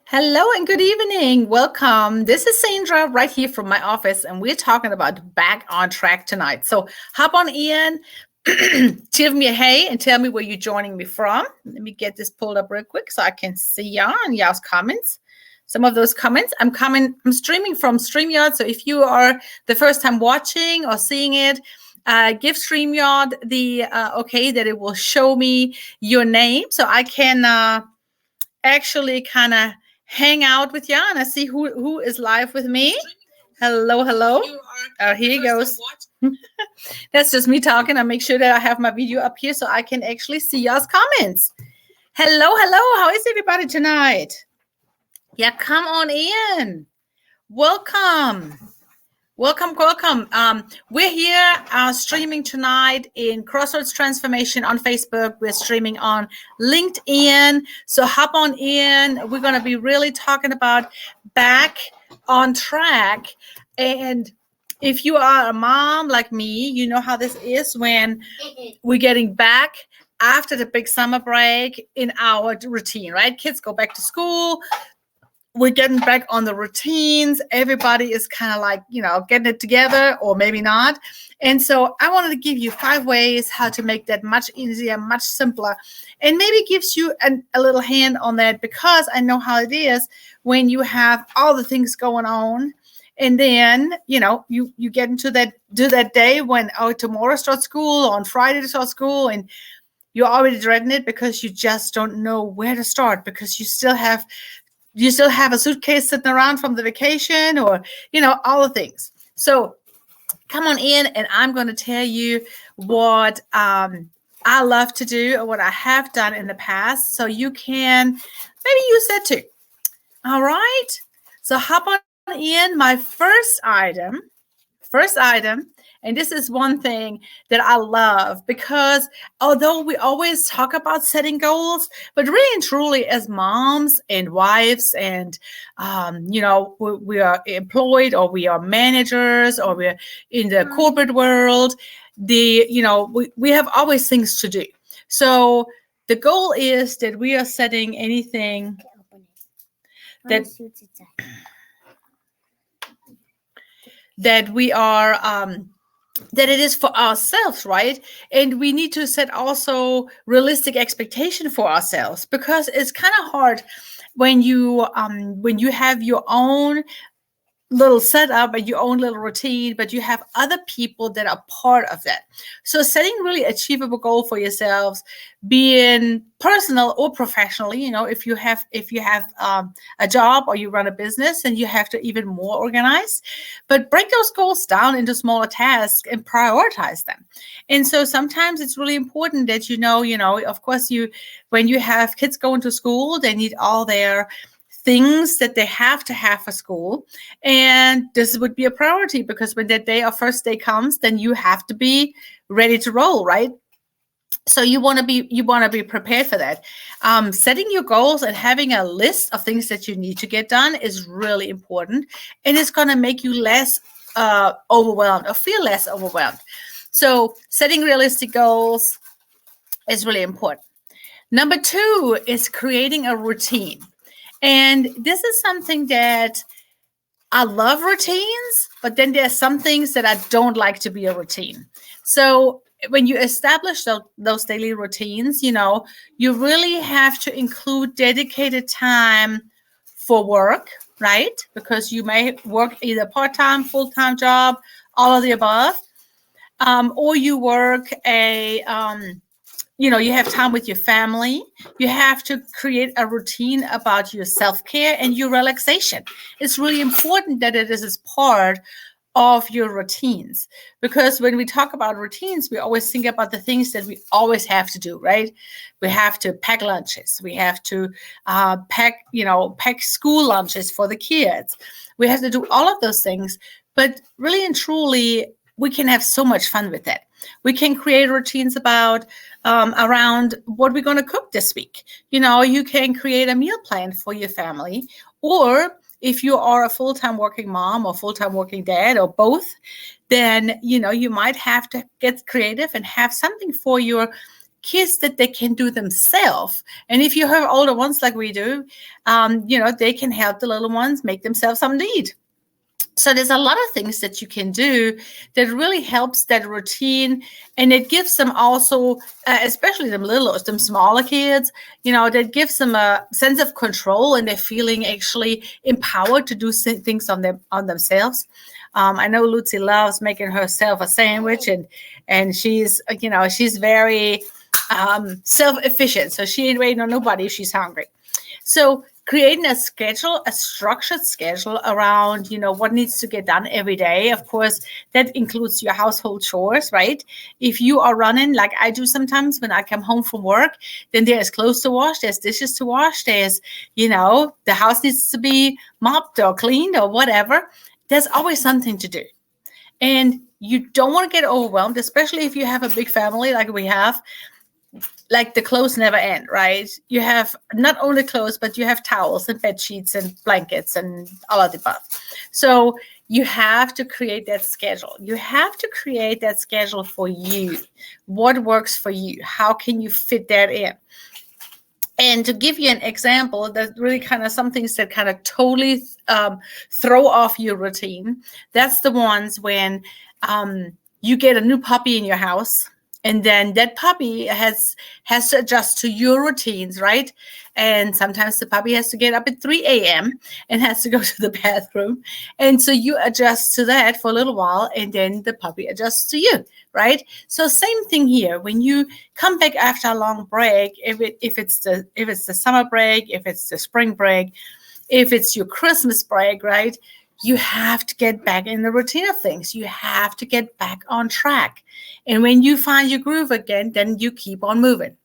Hello and good evening. Welcome. This is Sandra right here from my office, and we're talking about back on track tonight. So hop on in, give me a hey, and tell me where you're joining me from. Let me get this pulled up real quick so I can see y'all and y'all's comments. Some of those comments. I'm streaming from StreamYard. So if you are the first time watching or seeing it, give StreamYard the okay that it will show me your name so I can actually kind of hang out with you and I see who is live with me. Hello. Oh, here he goes. That's just me talking. I make sure that I have my video up here so I can actually see y'all's comments. Hello. How is everybody tonight? Yeah, come on in. Welcome. We're here streaming tonight in Crossroads Transformation on Facebook. We're streaming on LinkedIn. So hop on in. We're going to be really talking about back on track. And if you are a mom like me, you know how this is when we're getting back after the big summer break in our routine, right? Kids go back to school. We're getting back on the routines. Everybody is kind of like, getting it together or maybe not. And so I wanted to give you 5 ways how to make that much easier, much simpler, and maybe gives you a little hand on that because I know how it is when you have all the things going on. And then, you get into that day when, tomorrow starts school, on Friday to start school, and you're already dreading it because you just don't know where to start because you still have a suitcase sitting around from the vacation or, all the things. So come on in and I'm going to tell you what I love to do or what I have done in the past. So you can maybe use that too. All right. So hop on in. My first item, and this is one thing that I love because although we always talk about setting goals, but really and truly as moms and wives and, we are employed or we are managers or we're in the corporate world, we have always things to do. So the goal is that we are setting anything that we are that it is for ourselves, right? And we need to set also realistic expectation for ourselves because it's kind of hard when you have your own little setup and your own little routine, but you have other people that are part of that. So setting really achievable goal for yourselves, being personal or professionally, if you have a job or you run a business and you have to even more organize, but break those goals down into smaller tasks and prioritize them. And so sometimes it's really important that, of course, when you have kids going to school, they need all their things that they have to have for school. And this would be a priority because when that day or first day comes, then you have to be ready to roll, right? So you want to be prepared for that. Setting your goals and having a list of things that you need to get done is really important. And it's going to make you less overwhelmed or feel less overwhelmed. So setting realistic goals is really important. Number 2 is creating a routine. And this is something that I love routines, but then there's some things that I don't like to be a routine. So when you establish those daily routines, you really have to include dedicated time for work, right? Because you may work either part-time, full-time job, all of the above, or you work you have time with your family. You have to create a routine about your self-care and your relaxation. It's really important that it is as part of your routines, because when we talk about routines, we always think about the things that we always have to do, right? We have to pack lunches. We have to pack school lunches for the kids. We have to do all of those things, but really and truly, we can have so much fun with that. We can create routines about around what we're going to cook this week. You can create a meal plan for your family, or if you are a full-time working mom or full-time working dad or both, then you might have to get creative and have something for your kids that they can do themselves. And if you have older ones like we do, they can help the little ones make themselves something to eat. So there's a lot of things that you can do that really helps that routine, and it gives them also, especially them smaller kids, that gives them a sense of control, and they're feeling actually empowered to do things on themselves. I know Lucy loves making herself a sandwich, and she's very self-efficient, so she ain't waiting on nobody if she's hungry. So creating a schedule, a structured schedule around, what needs to get done every day. Of course, that includes your household chores, right? If you are running like I do sometimes when I come home from work, then there's clothes to wash, there's dishes to wash, there's, the house needs to be mopped or cleaned or whatever. There's always something to do. And you don't want to get overwhelmed, especially if you have a big family like we have. Like the clothes never end, right? You have not only clothes, but you have towels and bed sheets and blankets and all of the above. So you have to create that schedule. You have to create that schedule for you. What works for you? How can you fit that in? And to give you an example, that's really kind of some things that kind of totally throw off your routine. That's the ones when you get a new puppy in your house. And then that puppy has to adjust to your routines, right? And sometimes the puppy has to get up at 3 a.m. and has to go to the bathroom. And so you adjust to that for a little while, and then the puppy adjusts to you, right? So same thing here. When you come back after a long break, if it's the summer break, if it's the spring break, if it's your Christmas break, right? You have to get back in the routine of things. You have to get back on track. And when you find your groove again, then you keep on moving.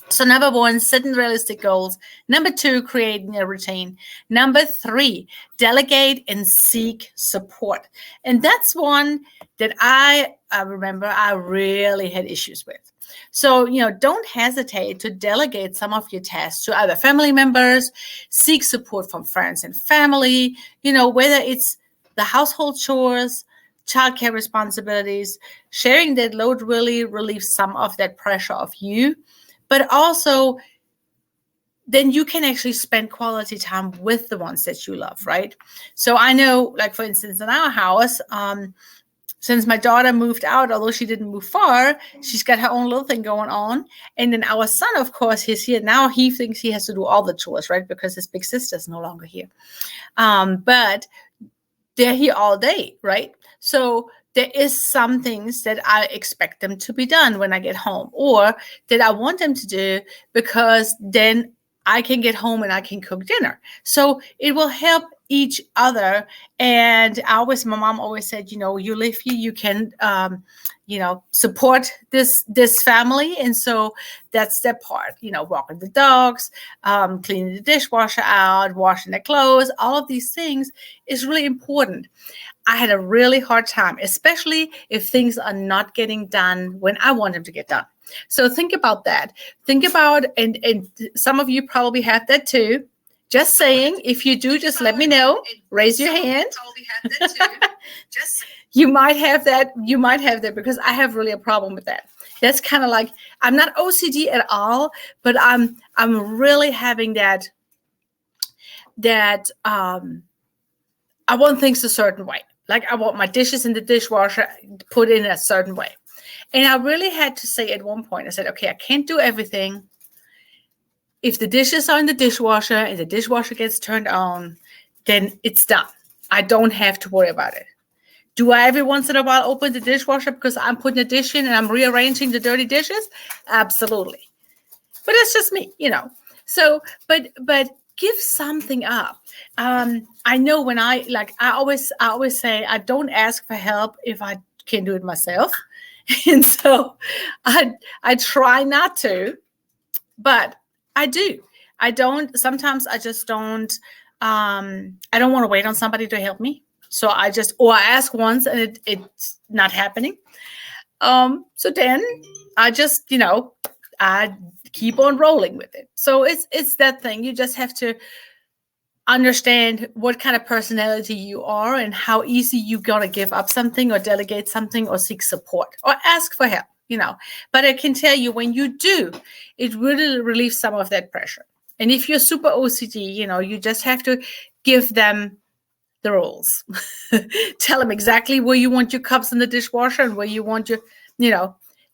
So number 1, setting realistic goals. Number 2, creating a routine. Number 3, delegate and seek support. And that's one that I remember I really had issues with. So, don't hesitate to delegate some of your tasks to other family members, seek support from friends and family, whether it's the household chores, childcare responsibilities. Sharing that load really relieves some of that pressure of you, but also then you can actually spend quality time with the ones that you love, right? So I know, like, for instance, in our house, since my daughter moved out, although she didn't move far, she's got her own little thing going on. And then our son, of course, he's here now. He thinks he has to do all the chores, right? Because his big sister's no longer here. But they're here all day, right? So there is some things that I expect them to be done when I get home, or that I want them to do, because then I can get home and I can cook dinner. So it will help each other. And my mom always said, you live here, you can, support this family. And so that's their part, walking the dogs, cleaning the dishwasher out, washing their clothes, all of these things is really important. I had a really hard time, especially if things are not getting done when I want them to get done. So think about that. Think about, and some of you probably have that too. Just saying, if you do, just let me know. Raise your hand. You might have that. You might have that, because I have really a problem with that. That's kind of like, I'm not OCD at all, but I'm really having that I want things a certain way. Like, I want my dishes in the dishwasher put in a certain way. And I really had to say at one point, I said, okay, I can't do everything. If the dishes are in the dishwasher and the dishwasher gets turned on, then it's done. I don't have to worry about it. Do I every once in a while open the dishwasher because I'm putting a dish in and I'm rearranging the dirty dishes? Absolutely. But it's just me, So, but give something up. I know when I always say, I don't ask for help if I can do it myself. And so I try not to, but I do. Sometimes I just don't, I don't want to wait on somebody to help me. So I ask once and it's not happening. So then I just, I keep on rolling with it. So it's that thing. You just have to understand what kind of personality you are and how easy you're going to give up something or delegate something or seek support or ask for help. But I can tell you, when you do, it really relieves some of that pressure. And if you're super OCD, you just have to give them the rules. Tell them exactly where you want your cups in the dishwasher and where you want your,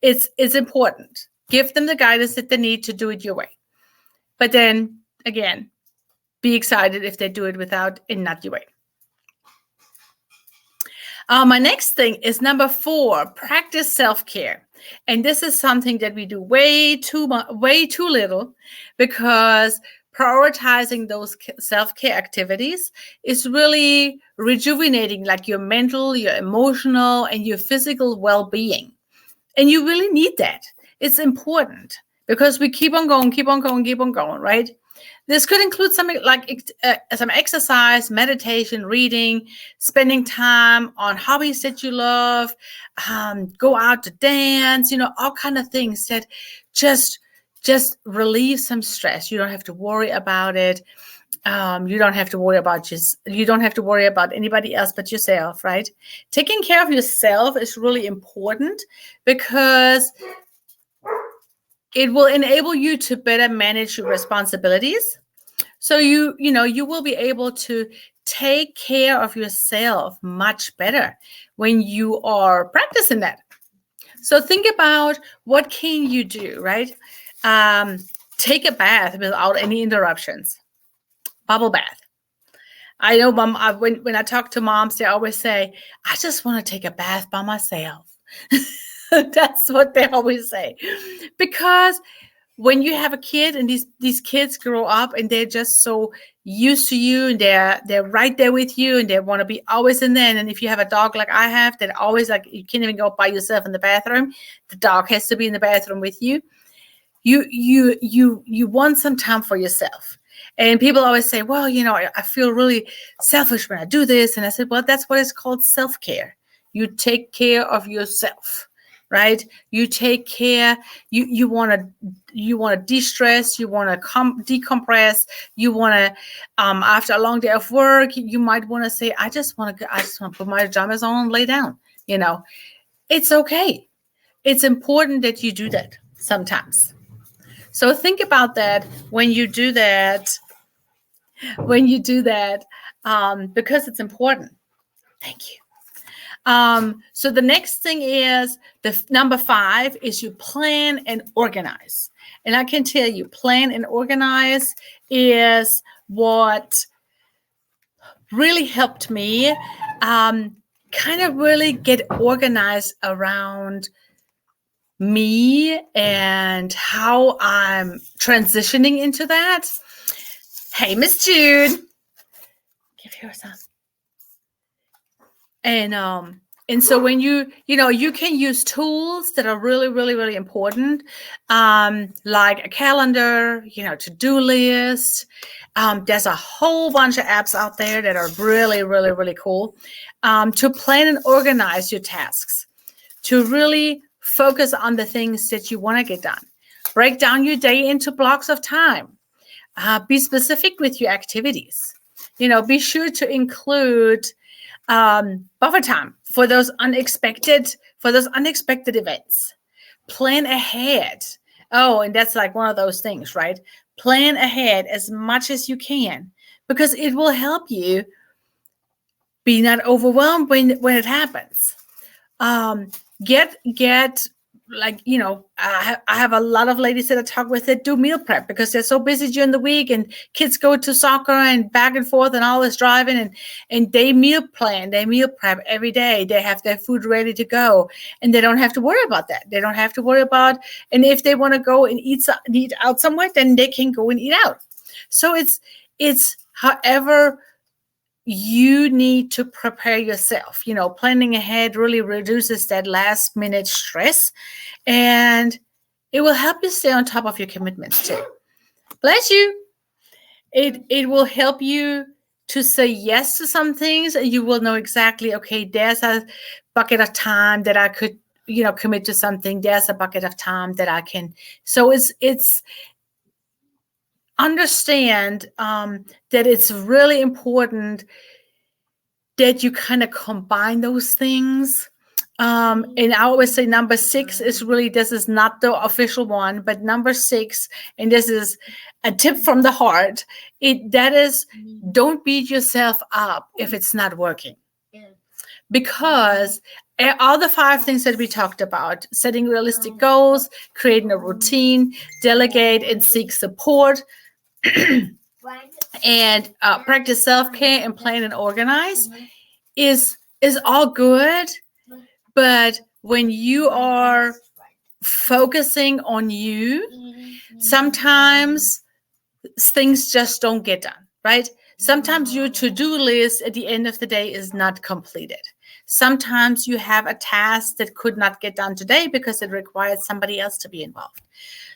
it's important. Give them the guidance that they need to do it your way. But then again, be excited if they do it without and not your way. My next thing is number 4, practice self-care. And this is something that we do way too little, because prioritizing those self-care activities is really rejuvenating, like your mental, your emotional, and your physical well-being. And you really need that. It's important, because we keep on going, right? This could include something like some exercise, meditation, reading, spending time on hobbies that you love, go out to dance, all kind of things that just relieve some stress. You don't have to worry about it. You don't have to worry about anybody else but yourself, right? Taking care of yourself is really important, because it will enable you to better manage your responsibilities. So you will be able to take care of yourself much better when you are practicing that. So think about, what can you do, right? Take a bath without any interruptions. Bubble bath. I know, Mom, when I talk to moms, they always say, I just want to take a bath by myself. That's what they always say. Because when you have a kid and these kids grow up and they're just so used to you, and they're right there with you, and they want to be always in there. And if you have a dog like I have, that always, like, you can't even go by yourself in the bathroom. The dog has to be in the bathroom with you. You want some time for yourself. And people always say, well, I feel really selfish when I do this. And I said, well, that's what it's called, self-care. You take care of yourself, right? You take care. You want to de-stress. You want to decompress. You want to, after a long day of work, you might want to say, I just want to put my pajamas on and lay down. It's okay. It's important that you do that sometimes. So think about that when you do that. Because it's important. Thank you. So the next thing is, number 5 is you plan and organize. And I can tell you, plan and organize is what really helped me kind of really get organized around me and how I'm transitioning into that. Hey, Miss Jude, give her some. And so when you can use tools that are really, really, really important, like a calendar, to-do list. There's a whole bunch of apps out there that are really, really, really cool, to plan and organize your tasks, to really focus on the things that you want to get done. Break down your day into blocks of time. Be specific with your activities. Be sure to include buffer time for those unexpected events. Plan ahead. Oh, and that's like one of those things, right? Plan ahead as much as you can, because it will help you be not overwhelmed when it happens. Get like, I have a lot of ladies that I talk with that do meal prep, because they're so busy during the week, and kids go to soccer and back and forth and all this driving, and they meal prep every day. They have their food ready to go, and they don't have to worry about that. They don't have to worry about, and if they want to go and eat out somewhere, then they can go and eat out. So it's however you need to prepare yourself. Planning ahead really reduces that last minute stress, and it will help you stay on top of your commitments too. Bless you. It will help you to say yes to some things, and you will know exactly, okay, there's a bucket of time that I could, commit to something. There's a bucket of time that I can. So it's understand that it's really important that you kind of combine those things. And I always say number 6 is really, this is not the official one, but number 6, and this is a tip from the heart. That is, don't beat yourself up if it's not working. Because all the 5 things that we talked about, setting realistic goals, creating a routine, delegate and seek support, and practice self-care and plan and organize, is all good. But when you are focusing on you, sometimes things just don't get done, right? Sometimes your to-do list at the end of the day is not completed. Sometimes you have a task that could not get done today because it required somebody else to be involved.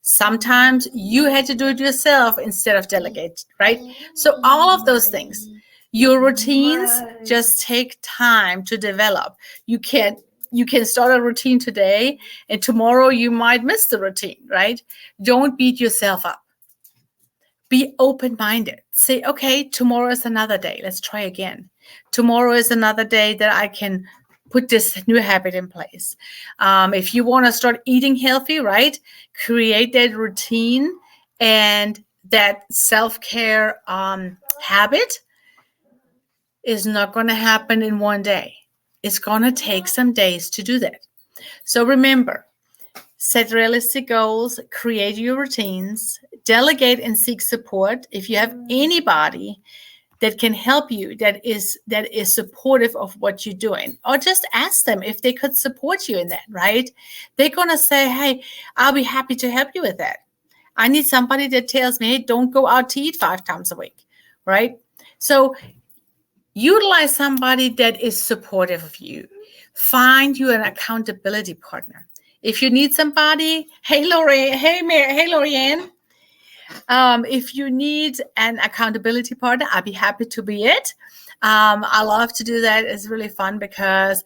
Sometimes you had to do it yourself instead of delegate, right? So all of those things, your routines just take time to develop. You can start a routine today, and tomorrow you might miss the routine, right? Don't beat yourself up. Be open-minded. Say, okay, tomorrow is another day. Let's try again. Tomorrow is another day that I can put this new habit in place. If you want to start eating healthy, right? Create that routine and that self-care habit is not going to happen in one day. It's going to take some days to do that. So remember, set realistic goals, create your routines, delegate and seek support. If you have anybody that can help you, that is supportive of what you're doing, or just ask them if they could support you in that, right? They're going to say, hey, I'll be happy to help you with that. I need somebody that tells me, hey, don't go out to eat 5 times a week, right? So utilize somebody that is supportive of you. Find you an accountability partner. If you need somebody, hey, Lorianne. If you need an accountability partner, I'd be happy to be it. I love to do that. It's really fun because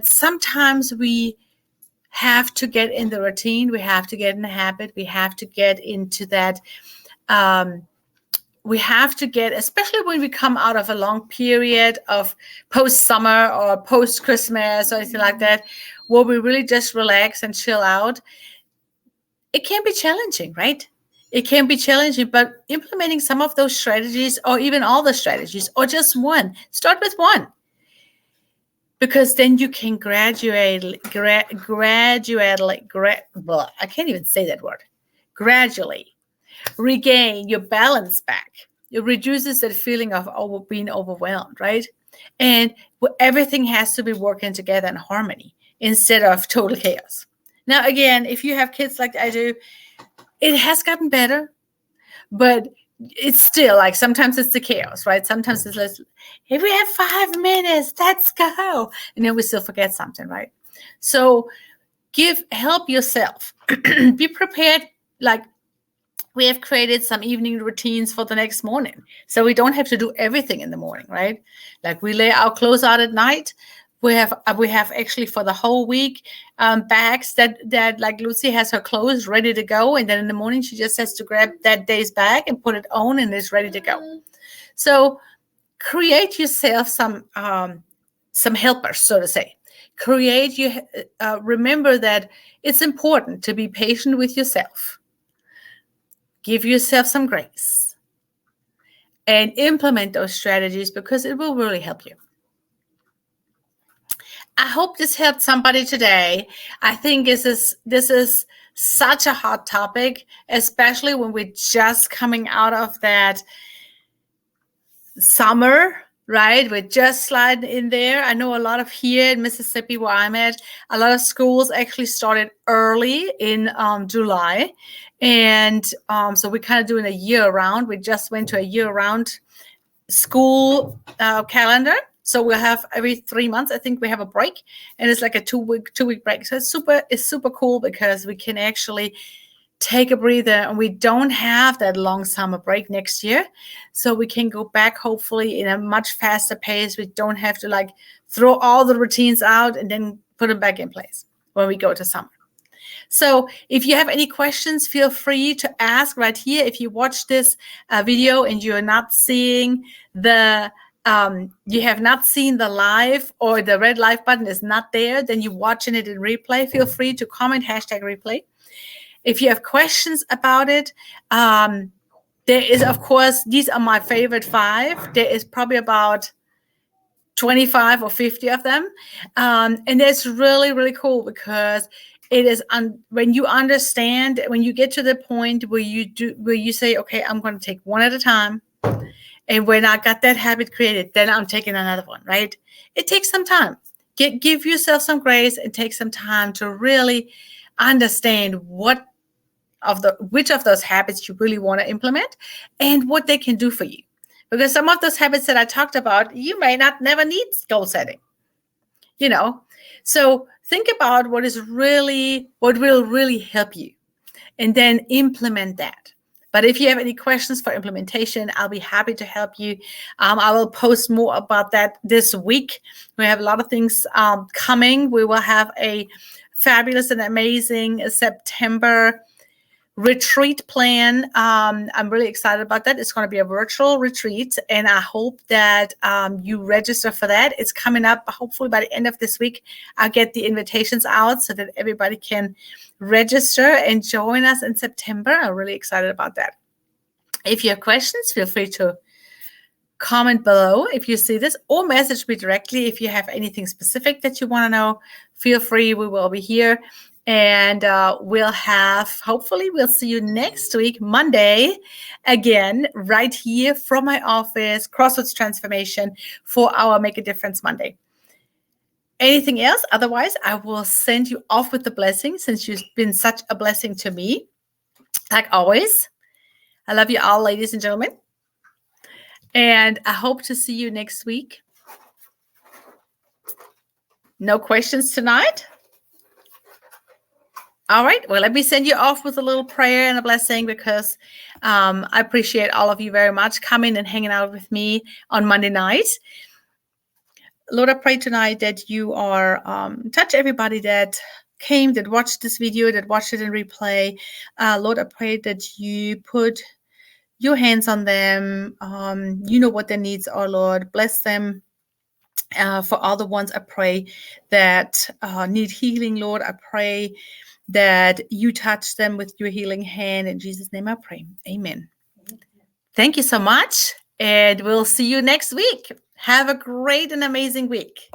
sometimes we have to get in the routine. We have to get in the habit. We have to get into that. We have to get, especially when we come out of a long period of post-summer or post-Christmas or anything like that, where we really just relax and chill out. It can be challenging, right? It can be challenging, but implementing some of those strategies, or even all the strategies, or just one, start with one. Because then you can gradually regain your balance back. It reduces that feeling of being overwhelmed, right? And everything has to be working together in harmony instead of total chaos. Now, again, if you have kids like I do, it has gotten better, but it's still like sometimes it's the chaos, right? Sometimes it's like, if we have 5 minutes, let's go. And then we still forget something, right? So help yourself. Be prepared. Like, we have created some evening routines for the next morning. So we don't have to do everything in the morning, right? Like, we lay our clothes out at night. We have actually for the whole week bags that like Lucy has her clothes ready to go, and then in the morning she just has to grab that day's bag and put it on, and it's ready to go. So create yourself some helpers, so to say. Remember that it's important to be patient with yourself. Give yourself some grace and implement those strategies because it will really help you. I hope this helped somebody today. I think this is such a hot topic, especially when we're just coming out of that summer, right? We're just sliding in there. I know a lot of here in Mississippi where I'm at, a lot of schools actually started early in July. And so we're kind of doing a year round. We just went to a year round school calendar. So we'll have every 3 months, I think we have a break, and it's like a two week break. So it's super cool because we can actually take a breather, and we don't have that long summer break next year. So we can go back hopefully in a much faster pace. We don't have to like throw all the routines out and then put them back in place when we go to summer. So if you have any questions, feel free to ask right here. If you watch this video and you're not seeing the you have not seen the live or the red live button is not there, then you're watching it in replay, feel free to comment #replay. If you have questions about it, there is, of course, these are my favorite 5. There is probably about 25 or 50 of them. And it's really, really cool because it is when you understand, when you get to the point where you say, okay, I'm going to take one at a time. And when I got that habit created, then I'm taking another one, right? It takes some time. Give yourself some grace and take some time to really understand which of those habits you really want to implement and what they can do for you. Because some of those habits that I talked about, you may never need goal setting, So think about what will really help you and then implement that. But if you have any questions for implementation, I'll be happy to help you. I will post more about that this week. We have a lot of things coming. We will have a fabulous and amazing September retreat plan. I'm really excited about that. It's going to be a virtual retreat, and I hope that you register for that. It's coming up hopefully by the end of this week. I'll get the invitations out so that everybody can register and join us in September. I'm really excited about that. If you have questions, feel free to comment below if you see this, or message me directly if you have anything specific that you want to know. Feel free. We will be here. And hopefully we'll see you next week, Monday, again, right here from my office, Crossroads Transformation, for our Make a Difference Monday. Anything else? Otherwise, I will send you off with the blessing, since you've been such a blessing to me. Like always, I love you all, ladies and gentlemen. And I hope to see you next week. No questions tonight? All right. Well, let me send you off with a little prayer and a blessing, because I appreciate all of you very much coming and hanging out with me on Monday night. Lord, I pray tonight that you are touch everybody that came, that watched this video, that watched it in replay. Lord, I pray that you put your hands on them. You know what their needs are, Lord. Bless them. For all the ones I pray that need healing, Lord, I pray that you touch them with your healing hand. In Jesus' name I pray. Amen. Thank you so much. And we'll see you next week. Have a great and amazing week.